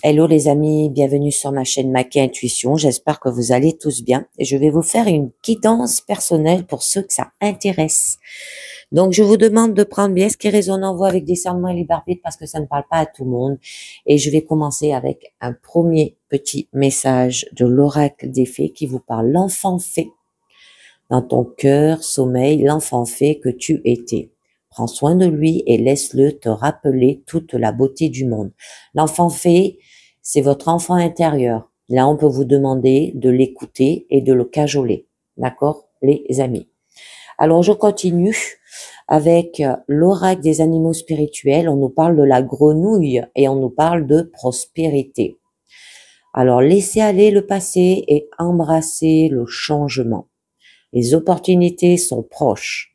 Hello les amis, bienvenue sur ma chaîne Maki Intuition. J'espère que vous allez tous bien et je vais vous faire une guidance personnelle pour ceux que ça intéresse. Donc je vous demande de prendre bien ce qui résonne en vous avec discernement et libre arbitre parce que ça ne parle pas à tout le monde. Et je vais commencer avec un premier petit message de l'oracle des fées qui vous parle. L'enfant fée dans ton cœur sommeille l'enfant fée que tu étais. Prends soin de lui et laisse-le te rappeler toute la beauté du monde. L'enfant fée, c'est votre enfant intérieur. Là, on peut vous demander de l'écouter et de le cajoler. D'accord, les amis? Alors, je continue avec l'oracle des animaux spirituels. On nous parle de la grenouille et on nous parle de prospérité. Alors, laissez aller le passé et embrassez le changement. Les opportunités sont proches.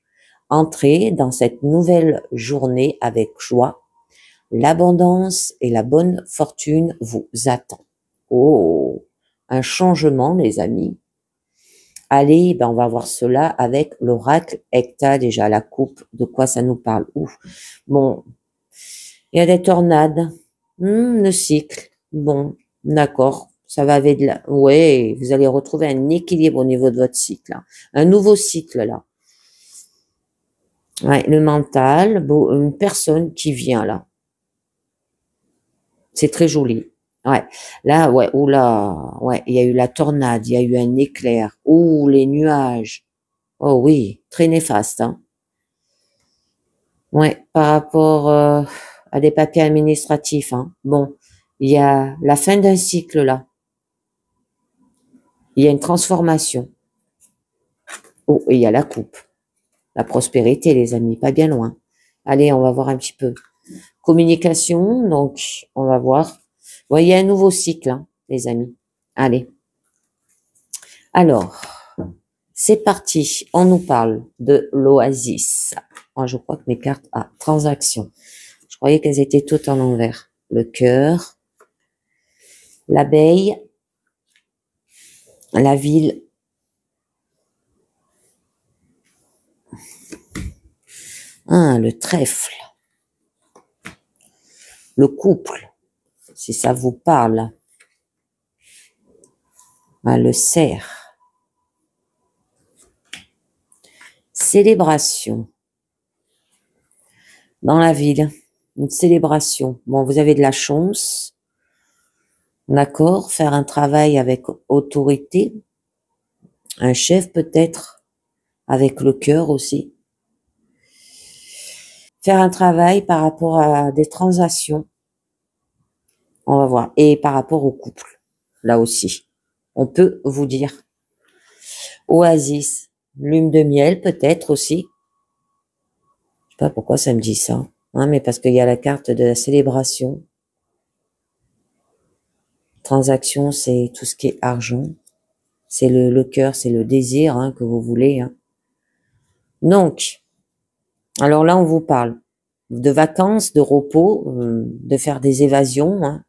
Entrez dans cette nouvelle journée avec joie. L'abondance et la bonne fortune vous attend. Oh, un changement, les amis. Allez, ben on va voir cela avec l'oracle Hecta, déjà la coupe. De quoi ça nous parle? Ouf. Bon, il y a des tornades. Le cycle. Bon, d'accord. Ça va avec la... Ouais, vous allez retrouver un équilibre au niveau de votre cycle. Là. Un nouveau cycle, là. Ouais, le mental, une personne qui vient, là. C'est très joli. Ouais. Là, ouais, oula, ouais, il y a eu la tornade, il y a eu un éclair. Ouh, les nuages. Oh oui, très néfaste, hein. Ouais, par rapport à des papiers administratifs, hein. Bon, il y a la fin d'un cycle, là. Il y a une transformation. Oh, et il y a la coupe. La prospérité, les amis, pas bien loin. Allez, on va voir un petit peu. Communication, donc, on va voir. Vous voyez, un nouveau cycle, hein, les amis. Allez. Alors, c'est parti. On nous parle de l'oasis. Moi, je crois que mes cartes... Ah, transaction. Je croyais qu'elles étaient toutes en envers. Le cœur, l'abeille, la ville, le trèfle, le couple, si ça vous parle, le cerf, célébration, dans la ville, une célébration. Bon, vous avez de la chance, d'accord, faire un travail avec autorité, un chef peut-être, avec le cœur aussi. Faire un travail par rapport à des transactions, on va voir, et par rapport au couple, là aussi. On peut vous dire. Oasis, lune de miel peut-être aussi. Je sais pas pourquoi ça me dit ça, hein, mais parce qu'il y a la carte de la célébration. Transaction, c'est tout ce qui est argent. C'est le cœur, c'est le désir hein, que vous voulez. Hein. Donc, alors là, on vous parle de vacances, de repos, de faire des évasions, hein,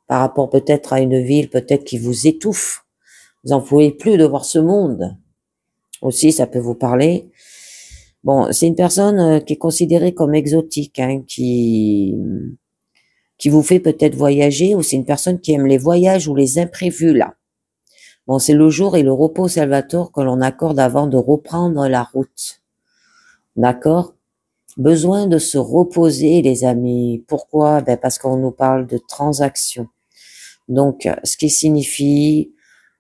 par rapport peut-être à une ville, peut-être qui vous étouffe. Vous n'en pouvez plus de voir ce monde. Aussi, ça peut vous parler. Bon, c'est une personne qui est considérée comme exotique, hein, qui vous fait peut-être voyager, ou c'est une personne qui aime les voyages ou les imprévus, là. Bon, c'est le jour et le repos salvator que l'on accorde avant de reprendre la route. D'accord? Besoin de se reposer, les amis. Pourquoi? Ben, parce qu'on nous parle de transactions. Donc, ce qui signifie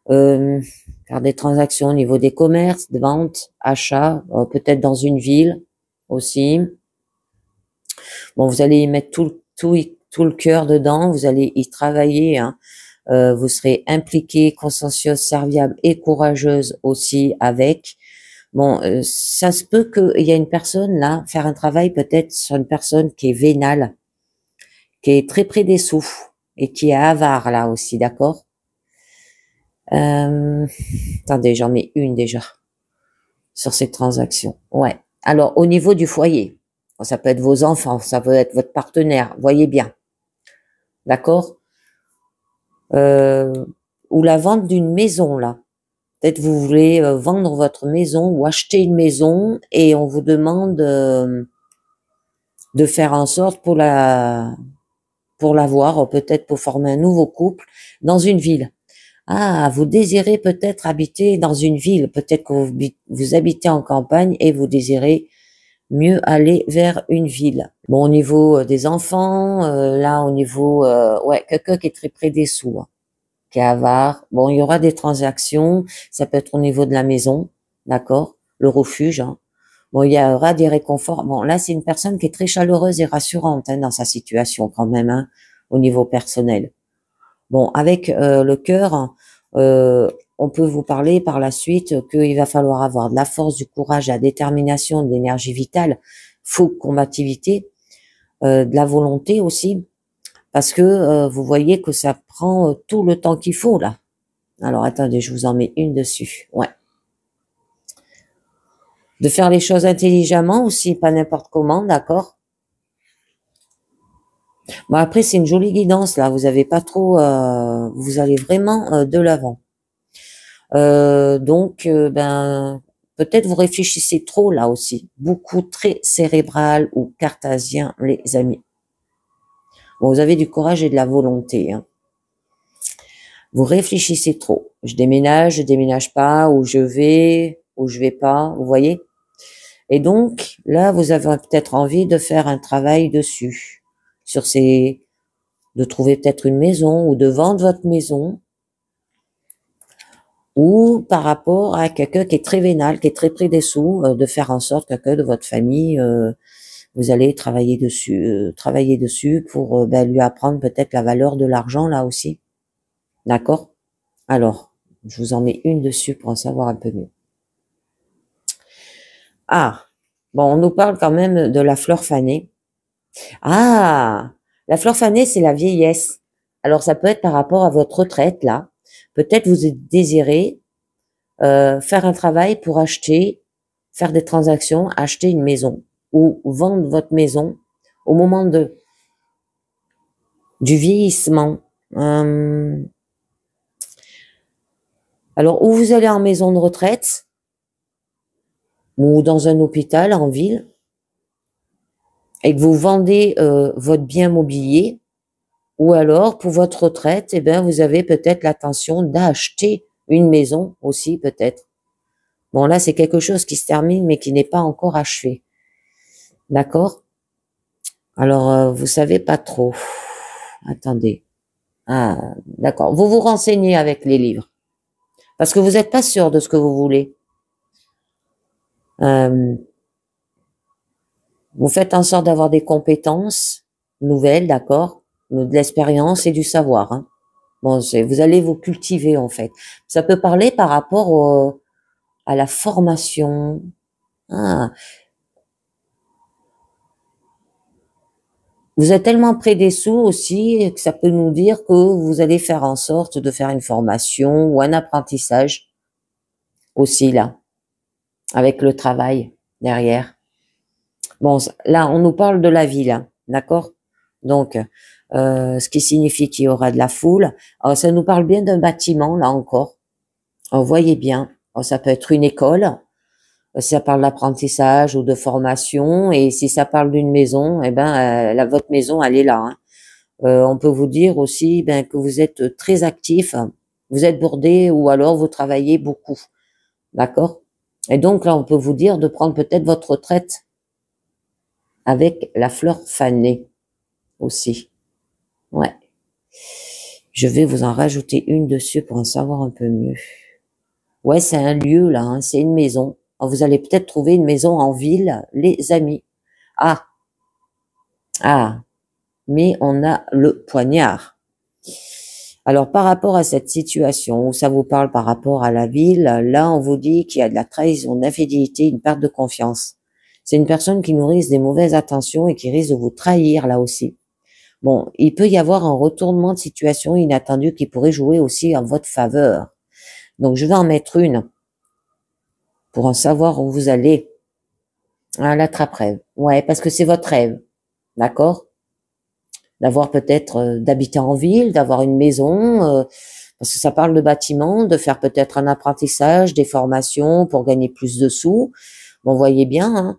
faire des transactions au niveau des commerces, de ventes, achats, peut-être dans une ville aussi. Bon, vous allez y mettre tout le cœur dedans, vous allez y travailler, hein. Vous serez impliqué, consciencieuse, serviable et courageuse aussi avec. Bon, ça se peut qu'il y a une personne là, faire un travail peut-être sur une personne qui est vénale, qui est très près des sous et qui est avare là aussi, d'accord? Attendez, j'en mets une déjà sur cette transaction. Ouais. Alors, au niveau du foyer, ça peut être vos enfants, ça peut être votre partenaire, voyez bien. D'accord? Ou la vente d'une maison, là. Peut-être vous voulez vendre votre maison ou acheter une maison et on vous demande de faire en sorte pour pour l'avoir, peut-être pour former un nouveau couple dans une ville. Ah, vous désirez peut-être habiter dans une ville, peut-être que vous habitez en campagne et vous désirez mieux aller vers une ville. Bon, au niveau des enfants, là, au niveau, ouais, quelqu'un qui est très près des sous, hein, qui est avare. Bon, il y aura des transactions, ça peut être au niveau de la maison, d'accord, le refuge, hein. Bon, il y aura des réconforts. Bon, là, c'est une personne qui est très chaleureuse et rassurante, hein, dans sa situation quand même, hein, au niveau personnel. Bon, avec le cœur, on peut vous parler par la suite qu'il va falloir avoir de la force, du courage, de la détermination, de l'énergie vitale, fougue, combativité, de la volonté aussi, parce que vous voyez que ça prend tout le temps qu'il faut là. Alors attendez, je vous en mets une dessus. Ouais. De faire les choses intelligemment aussi, pas n'importe comment, d'accord? Bon, après, c'est une jolie guidance là, vous avez pas trop, vous allez vraiment de l'avant. Donc, ben, peut-être vous réfléchissez trop là aussi. Beaucoup très cérébral ou cartésien, les amis. Bon, vous avez du courage et de la volonté, hein. Vous réfléchissez trop. Je déménage pas, ou je vais pas, vous voyez? Et donc, là, vous avez peut-être envie de faire un travail dessus, de trouver peut-être une maison ou de vendre votre maison, ou par rapport à quelqu'un qui est très vénal, qui est très pris des sous, de faire en sorte que quelqu'un de votre famille, vous allez travailler dessus pour ben, lui apprendre peut-être la valeur de l'argent là aussi. D'accord? Alors, je vous en mets une dessus pour en savoir un peu mieux. Ah, bon, on nous parle quand même de la fleur fanée. Ah, la fleur fanée, c'est la vieillesse. Alors, ça peut être par rapport à votre retraite là. Peut-être vous désirez faire un travail pour faire des transactions, acheter une maison ou vendre votre maison au moment du vieillissement. Alors, où vous allez en maison de retraite ou dans un hôpital en ville et que vous vendez votre bien mobilier, ou alors pour votre retraite, eh ben vous avez peut-être l'intention d'acheter une maison aussi peut-être. Bon là, c'est quelque chose qui se termine mais qui n'est pas encore achevé. D'accord? Alors, vous savez pas trop. Attendez. Ah, d'accord. Vous vous renseignez avec les livres. Parce que vous n'êtes pas sûr de ce que vous voulez. Vous faites en sorte d'avoir des compétences nouvelles, d'accord, de l'expérience et du savoir, hein. Bon, vous allez vous cultiver en fait. Ça peut parler par rapport à la formation. Ah, vous êtes tellement près des sous aussi que ça peut nous dire que vous allez faire en sorte de faire une formation ou un apprentissage aussi là, avec le travail derrière. Bon, là, on nous parle de la ville, hein, d'accord? Donc, ce qui signifie qu'il y aura de la foule. Alors, ça nous parle bien d'un bâtiment, là encore. Vous voyez bien, alors, ça peut être une école, si ça parle d'apprentissage ou de formation, et si ça parle d'une maison, eh ben, votre maison, elle est là, hein. On peut vous dire aussi ben, que vous êtes très actif, vous êtes bordé ou alors vous travaillez beaucoup, d'accord? Et donc là, on peut vous dire de prendre peut-être votre retraite avec la fleur fanée aussi. Ouais. Je vais vous en rajouter une dessus pour en savoir un peu mieux. Ouais, c'est un lieu là, hein, c'est une maison. Alors, vous allez peut-être trouver une maison en ville, les amis. Ah, mais on a le poignard. Alors, par rapport à cette situation où ça vous parle par rapport à la ville, là, on vous dit qu'il y a de la trahison, de l'infidélité, une perte de confiance. C'est une personne qui nourrit des mauvaises intentions et qui risque de vous trahir là aussi. Bon, il peut y avoir un retournement de situation inattendu qui pourrait jouer aussi en votre faveur. Donc, je vais en mettre une pour en savoir où vous allez. Ah, l'attrape-rêve. Ouais, parce que c'est votre rêve. D'accord? D'avoir peut-être, d'habiter en ville, d'avoir une maison, parce que ça parle de bâtiment, de faire peut-être un apprentissage, des formations pour gagner plus de sous. Bon, vous voyez bien,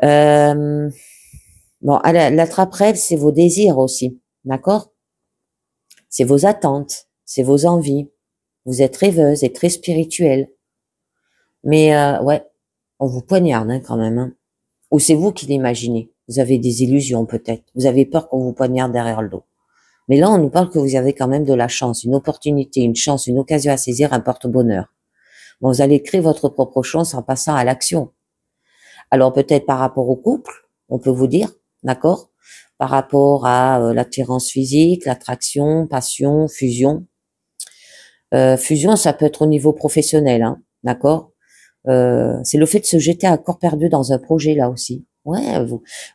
hein. Bon, l'attrape-rêve, c'est vos désirs aussi, d'accord? C'est vos attentes, c'est vos envies. Vous êtes rêveuse et très spirituelle. Mais ouais, on vous poignarde hein, quand même. Hein. Ou c'est vous qui l'imaginez. Vous avez des illusions peut-être. Vous avez peur qu'on vous poignarde derrière le dos. Mais là, on nous parle que vous avez quand même de la chance, une opportunité, une chance, une occasion à saisir, un porte-bonheur. Bon, vous allez créer votre propre chance en passant à l'action. Alors peut-être par rapport au couple, on peut vous dire, d'accord? Par rapport à l'attirance physique, l'attraction, passion, fusion. Fusion, ça peut être au niveau professionnel, hein, d'accord? C'est le fait de se jeter à corps perdu dans un projet là aussi. Ouais,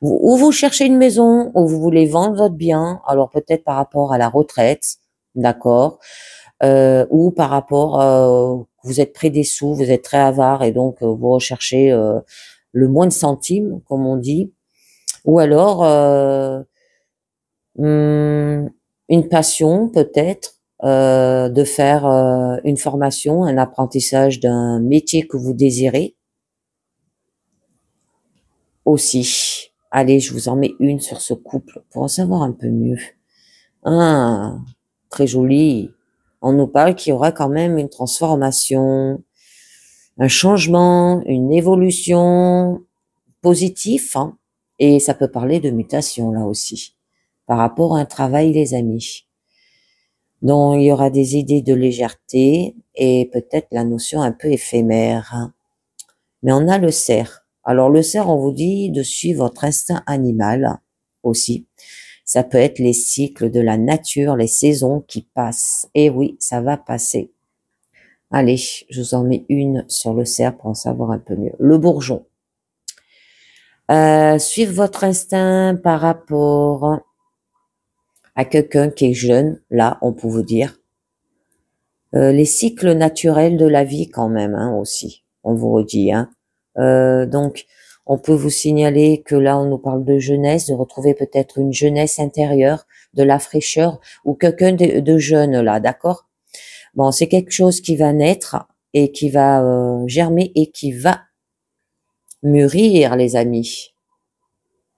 ou vous cherchez une maison, ou vous voulez vendre votre bien, alors peut-être par rapport à la retraite, d'accord? Ou par rapport, vous êtes près des sous, vous êtes très avare et donc vous recherchez le moins de centimes, comme on dit, ou alors une passion peut-être de faire une formation, un apprentissage d'un métier que vous désirez aussi. Allez, je vous en mets une sur ce couple pour en savoir un peu mieux. Ah, très joli. On nous parle qu'il y aura quand même une transformation, un changement, une évolution positif, hein, et ça peut parler de mutation là aussi, par rapport à un travail, les amis. Donc, il y aura des idées de légèreté et peut-être la notion un peu éphémère. Hein. Mais on a le cerf. Alors, le cerf, on vous dit de suivre votre instinct animal aussi. Ça peut être les cycles de la nature, les saisons qui passent. Et oui, ça va passer. Allez, je vous en mets une sur le cerf pour en savoir un peu mieux. Le bourgeon. Suivre votre instinct par rapport à quelqu'un qui est jeune, là, on peut vous dire. Les cycles naturels de la vie quand même, hein, aussi, on vous redit. Hein. Donc, on peut vous signaler que là, on nous parle de jeunesse, de retrouver peut-être une jeunesse intérieure, de la fraîcheur, ou quelqu'un de jeune, là, d'accord? Bon, c'est quelque chose qui va naître et qui va germer et qui va mûrir, les amis.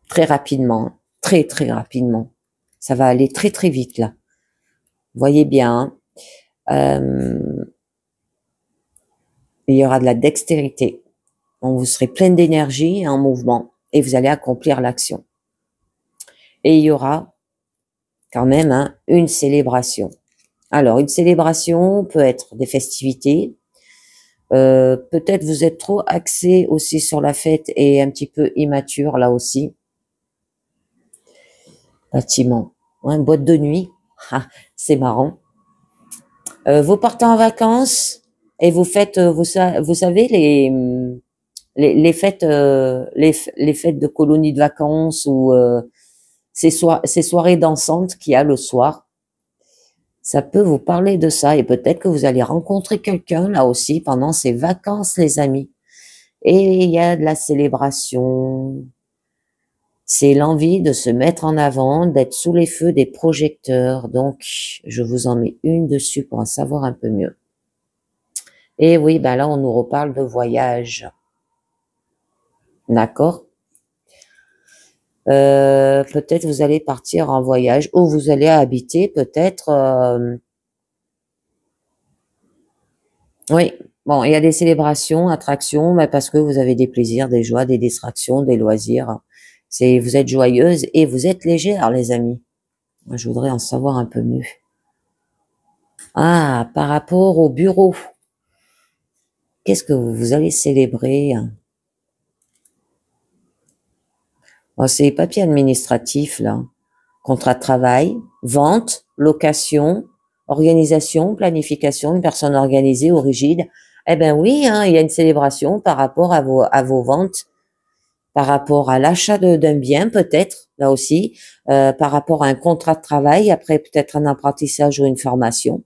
Très rapidement, très très rapidement. Ça va aller très très vite là. Voyez bien, il y aura de la dextérité. Donc vous serez pleine d'énergie et en mouvement et vous allez accomplir l'action. Et il y aura quand même hein, une célébration. Alors une célébration peut être des festivités. Peut-être vous êtes trop axé aussi sur la fête et un petit peu immature là aussi. Bâtiment, ouais, boîte de nuit, ah, c'est marrant. Vous partez en vacances et vous faites, vous savez les fêtes, les fêtes de colonies de vacances ou ces soirées dansantes qu'il y a le soir. Ça peut vous parler de ça et peut-être que vous allez rencontrer quelqu'un là aussi pendant ces vacances, les amis. Et il y a de la célébration. C'est l'envie de se mettre en avant, d'être sous les feux des projecteurs. Donc, je vous en mets une dessus pour en savoir un peu mieux. Et oui, ben là, on nous reparle de voyage. D'accord? Peut-être vous allez partir en voyage ou vous allez habiter peut-être... oui, bon, il y a des célébrations, attractions, mais parce que vous avez des plaisirs, des joies, des distractions, des loisirs. Vous êtes joyeuse et vous êtes légère, les amis. Moi, je voudrais en savoir un peu mieux. Ah, par rapport au bureau, qu'est-ce que vous allez célébrer? Oh, c'est les papiers administratifs, là. Contrat de travail, vente, location, organisation, planification, une personne organisée ou rigide. Eh ben oui, hein, il y a une célébration par rapport à vos ventes, par rapport à l'achat d'un bien peut-être, là aussi, par rapport à un contrat de travail, après peut-être un apprentissage ou une formation.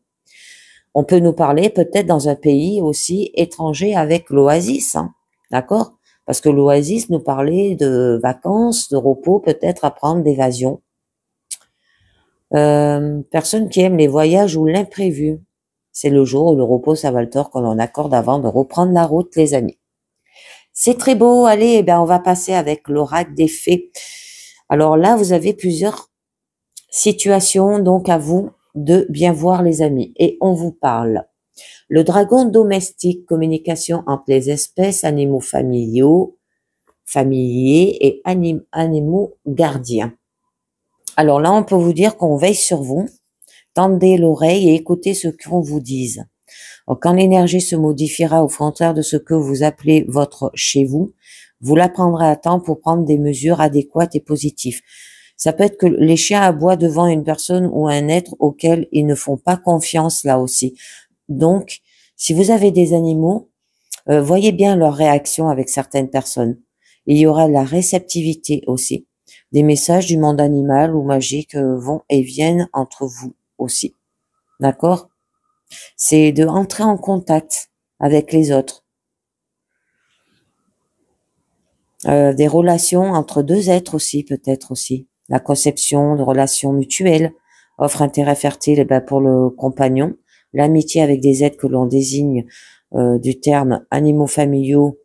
On peut nous parler peut-être dans un pays aussi étranger avec l'oasis, hein, d'accord? Parce que l'oasis nous parlait de vacances, de repos, peut-être à prendre d'évasion. Personne qui aime les voyages ou l'imprévu. C'est le jour où le repos, ça va le tort qu'on en accorde avant de reprendre la route, les amis. C'est très beau. Allez, eh ben, on va passer avec l'oracle des fées. Alors là, vous avez plusieurs situations, donc à vous de bien voir les amis. Et on vous parle. Le dragon domestique, communication entre les espèces, animaux familiers et animaux gardiens. Alors là, on peut vous dire qu'on veille sur vous, tendez l'oreille et écoutez ce qu'on vous dise. Alors, quand l'énergie se modifiera aux frontières de ce que vous appelez votre chez vous, vous la prendrez à temps pour prendre des mesures adéquates et positives. Ça peut être que les chiens aboient devant une personne ou un être auquel ils ne font pas confiance là aussi. Donc, si vous avez des animaux, voyez bien leur réaction avec certaines personnes. Il y aura de la réceptivité aussi. Des messages du monde animal ou magique vont et viennent entre vous aussi. D'accord? C'est de entrer en contact avec les autres. Des relations entre deux êtres aussi, peut-être aussi. La conception de relations mutuelles offre intérêt fertile pour le compagnon. L'amitié avec des êtres que l'on désigne du terme animaux familiaux,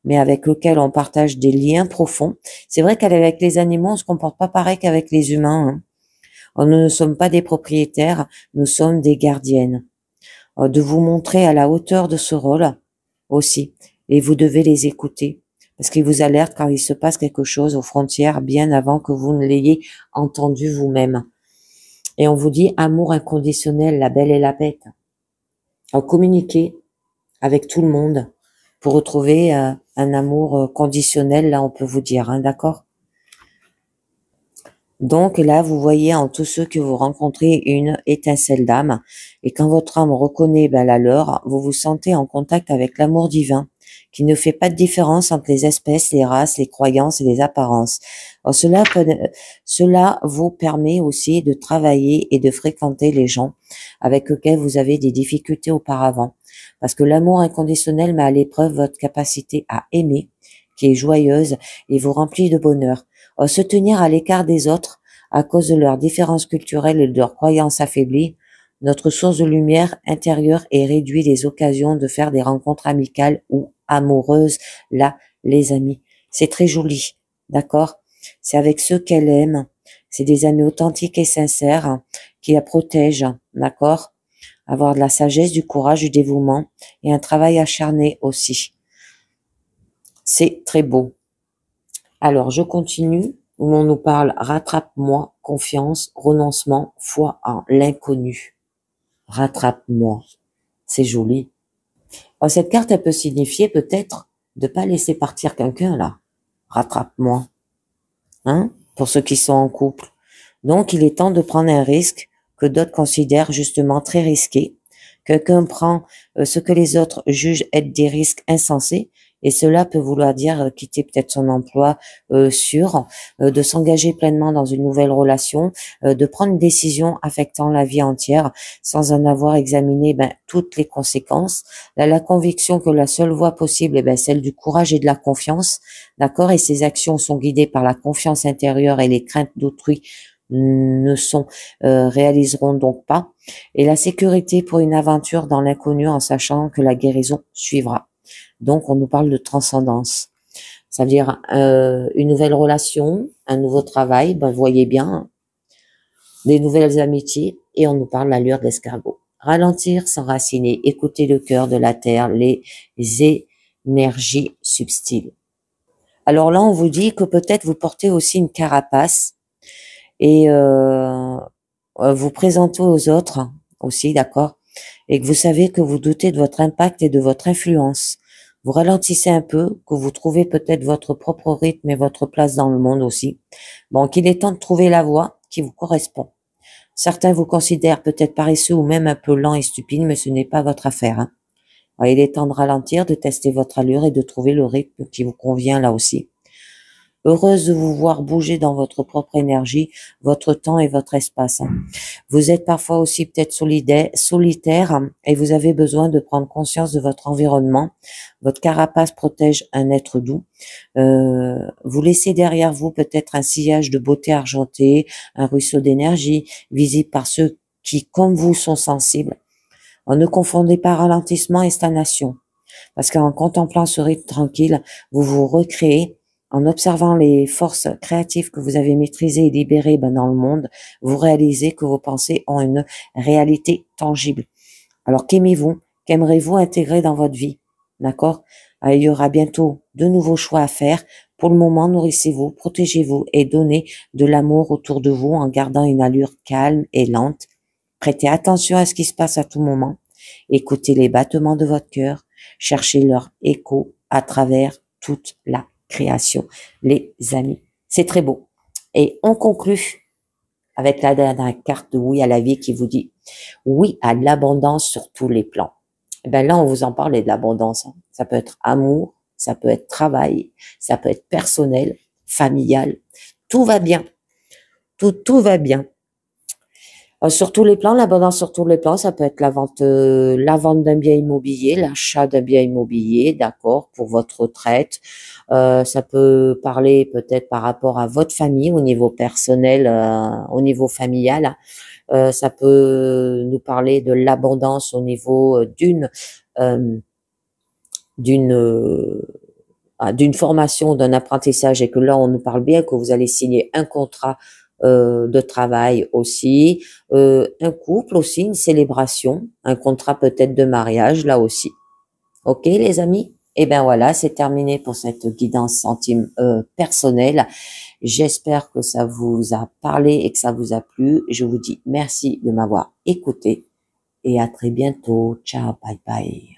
mais avec lesquels on partage des liens profonds. C'est vrai qu'avec les animaux, on se comporte pas pareil qu'avec les humains. Nous ne sommes pas des propriétaires, nous sommes des gardiennes. De vous montrer à la hauteur de ce rôle aussi, et vous devez les écouter, parce qu'ils vous alertent quand il se passe quelque chose aux frontières bien avant que vous ne l'ayez entendu vous-même. Et on vous dit amour inconditionnel, la belle et la bête. Communiquez avec tout le monde pour retrouver un amour conditionnel, là on peut vous dire, hein, d'accord? Donc là, vous voyez en tous ceux que vous rencontrez une étincelle d'âme, et quand votre âme reconnaît la leur, vous vous sentez en contact avec l'amour divin, qui ne fait pas de différence entre les espèces, les races, les croyances et les apparences. Alors cela vous permet aussi de travailler et de fréquenter les gens avec lesquels vous avez des difficultés auparavant, parce que l'amour inconditionnel met à l'épreuve votre capacité à aimer, qui est joyeuse et vous remplit de bonheur. Se tenir à l'écart des autres à cause de leurs différences culturelles et de leurs croyances affaiblies, notre source de lumière intérieure est réduit les occasions de faire des rencontres amicales ou amoureuses. Là, les amis, c'est très joli, d'accord? C'est avec ceux qu'elle aime, c'est des amis authentiques et sincères qui la protègent, d'accord? Avoir de la sagesse, du courage, du dévouement et un travail acharné aussi. C'est très beau. Alors, je continue, où on nous parle « Rattrape-moi, confiance, renoncement, foi en l'inconnu ». Rattrape-moi. C'est joli. Alors, cette carte, elle peut signifier peut-être de pas laisser partir quelqu'un, là. Rattrape-moi. Hein? Pour ceux qui sont en couple. Donc, il est temps de prendre un risque que d'autres considèrent justement très risqué. Quelqu'un prend ce que les autres jugent être des risques insensés, et cela peut vouloir dire quitter peut-être son emploi sûr, de s'engager pleinement dans une nouvelle relation, de prendre une décision affectant la vie entière sans en avoir examiné toutes les conséquences. Là, la conviction que la seule voie possible est celle du courage et de la confiance, d'accord, et ces actions sont guidées par la confiance intérieure et les craintes d'autrui réaliseront donc pas, et la sécurité pour une aventure dans l'inconnu en sachant que la guérison suivra. Donc on nous parle de transcendance, ça veut dire une nouvelle relation, un nouveau travail, vous voyez bien, des nouvelles amitiés, et on nous parle de l'allure de l'escargot. Ralentir, s'enraciner, écouter le cœur de la terre, les énergies subtiles. Alors là on vous dit que peut-être vous portez aussi une carapace, et vous présentez aux autres aussi, d'accord, et que vous savez que vous doutez de votre impact et de votre influence. Vous ralentissez un peu, que vous trouvez peut-être votre propre rythme et votre place dans le monde aussi. Bon, qu'il est temps de trouver la voie qui vous correspond. Certains vous considèrent peut-être paresseux ou même un peu lent et stupide, mais ce n'est pas votre affaire, hein. Alors, il est temps de ralentir, de tester votre allure et de trouver le rythme qui vous convient là aussi. Heureuse de vous voir bouger dans votre propre énergie, votre temps et votre espace. Vous êtes parfois aussi peut-être solitaire et vous avez besoin de prendre conscience de votre environnement. Votre carapace protège un être doux. Vous laissez derrière vous peut-être un sillage de beauté argentée, un ruisseau d'énergie, visible par ceux qui, comme vous, sont sensibles. Ne confondez pas ralentissement et stagnation, parce qu'en contemplant ce rythme tranquille, vous vous recréez En observant les forces créatives que vous avez maîtrisées et libérées dans le monde, vous réalisez que vos pensées ont une réalité tangible. Alors qu'aimez-vous? Qu'aimerez-vous intégrer dans votre vie? D'accord? Il y aura bientôt de nouveaux choix à faire. Pour le moment, nourrissez-vous, protégez-vous et donnez de l'amour autour de vous en gardant une allure calme et lente. Prêtez attention à ce qui se passe à tout moment. Écoutez les battements de votre cœur. Cherchez leur écho à travers toute la création, les amis. C'est très beau. Et on conclut avec la dernière carte de oui à la vie qui vous dit oui à l'abondance sur tous les plans. Et ben là, on vous en parlait de l'abondance. Ça peut être amour, ça peut être travail, ça peut être personnel, familial. Tout va bien. Tout va bien. Sur tous les plans, l'abondance sur tous les plans, ça peut être la vente d'un bien immobilier, l'achat d'un bien immobilier, d'accord, pour votre retraite. Ça peut parler peut-être par rapport à votre famille au niveau personnel, au niveau familial. Ça peut nous parler de l'abondance au niveau euh, d'une d'une formation, d'un apprentissage, et que là on nous parle bien que vous allez signer un contrat de travail aussi, un couple aussi, une célébration, un contrat peut-être de mariage là aussi. Ok les amis? Et ben voilà, c'est terminé pour cette guidance centime personnelle. J'espère que ça vous a parlé et que ça vous a plu. Je vous dis merci de m'avoir écouté et à très bientôt. Ciao, bye bye.